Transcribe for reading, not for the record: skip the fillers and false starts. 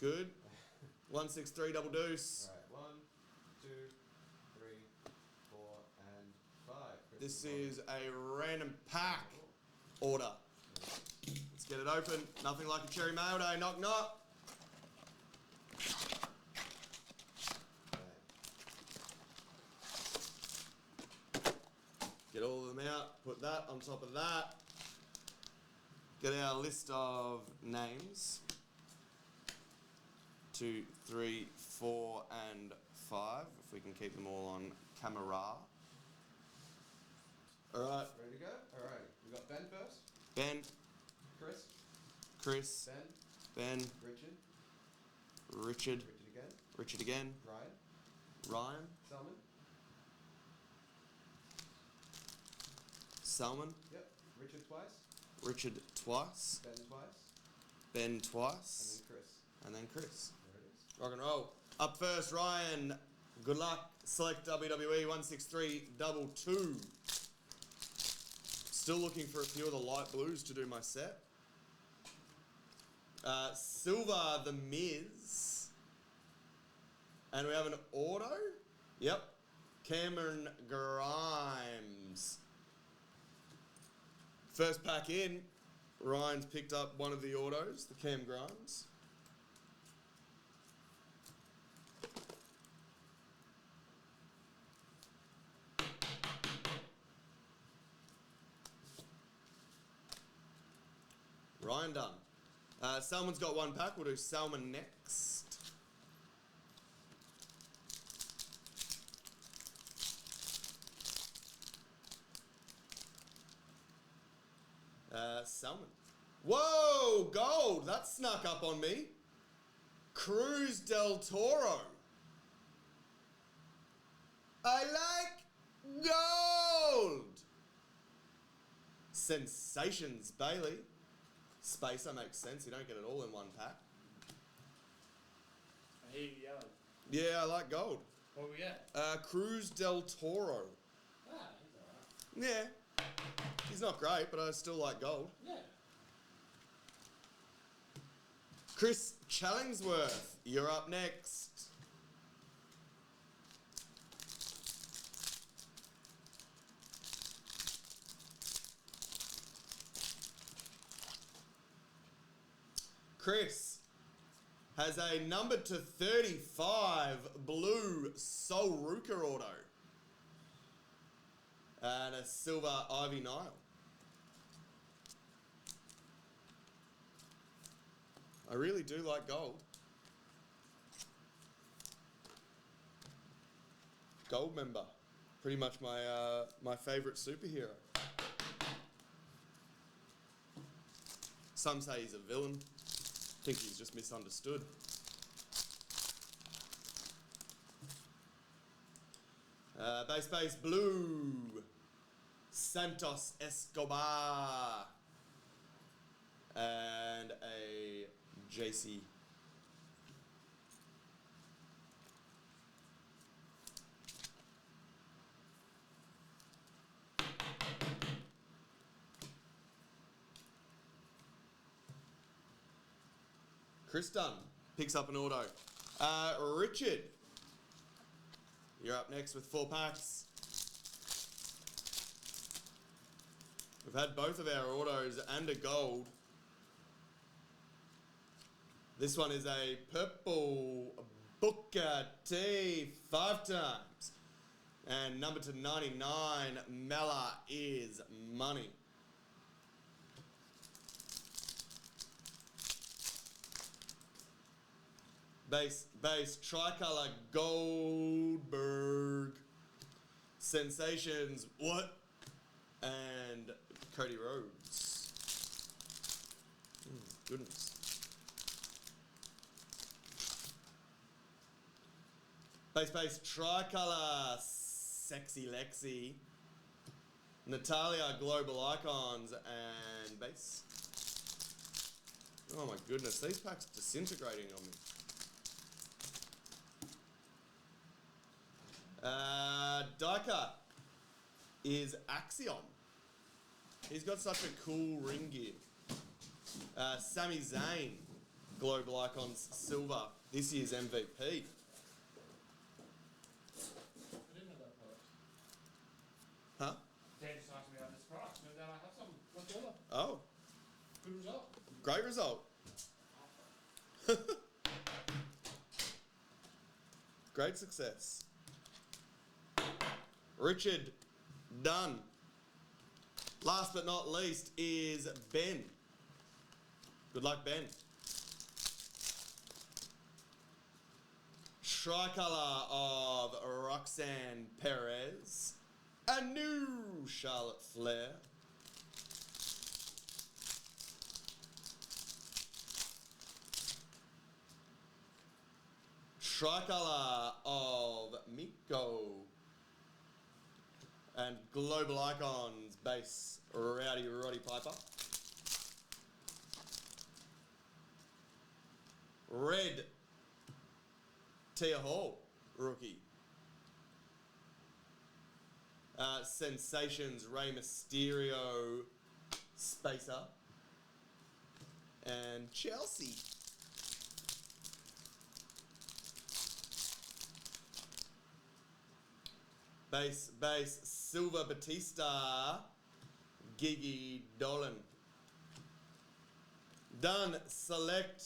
Good. 163 double deuce. Alright, 1, 2, 3, 4, and 5. This is a random pack order. Let's get it open. Nothing like a cherry mail day. Knock, knock. Get all of them out. Put that on top of that. Get our list of names. 2, 3, 4, and 5. If we can keep them all on camera. Alright. Ready to go? Alright. We got Ben first. Ben. Chris. Ben. Richard. Richard again. Richard again. Ryan. Salmon. Yep. Richard twice. Richard twice. Ben twice. Ben twice. And then Chris. And then Chris. There it is. Rock and roll. Up first, Ryan. Good luck. Select WWE 163 double 2. Still looking for a few of the light blues to do my set. Silver, The Miz. And we have an auto. Yep. Cameron Grimes. First pack in. Ryan's picked up one of the autos, the Cam Grimes. Ryan done. Salmon's got one pack. We'll do Salmon next. Salmon. Whoa! Gold! That snuck up on me. Cruz del Toro. I like gold! Sensations, Bailey. Spacer makes sense. You don't get it all in one pack. I hear you yelling. Yeah, I like gold. What we get? Cruz del Toro. Ah, he's alright. Yeah. He's not great, but I still like gold. Yeah. Chris Challingsworth, you're up next. Chris has a number to 35 blue Sol Ruka auto. And a silver Ivy Nile. I really do like gold. Gold member. Pretty much my my favourite superhero. Some say he's a villain. I think he's just misunderstood. Base blue. Santos Escobar. And a JC. Chris Dunn picks up an auto. Richard, you're up next with 4 packs. We've had both of our autos and a gold. This one is a purple Booker T 5 times. And number to 99, Mella is money. Base, tricolour Goldberg. Sensations, what? And Cody Rhodes. Goodness. Base, tricolour Sexy Lexi. Natalia, Global Icons, and base. Oh my goodness, these packs are disintegrating on me. Die cut is Axiom. He's got such a cool ring gear. Sami Zayn. Global Icons Silver, this year's MVP. I didn't know that product. Huh? Dan just asked me about this product. Turned out I have some left over. Oh, Good result. great result. Great success. Richard Dunn. Last but not least is Ben. Good luck, Ben. Tricolour of Roxanne Perez. A new Charlotte Flair. Tricolour of Miko. And Global Icons base Rowdy Roddy Piper. Red Tia Hall, rookie. Sensations Rey Mysterio, Spacer. And Chelsea. Base, Silver Batista, Gigi Dolan. Done. Select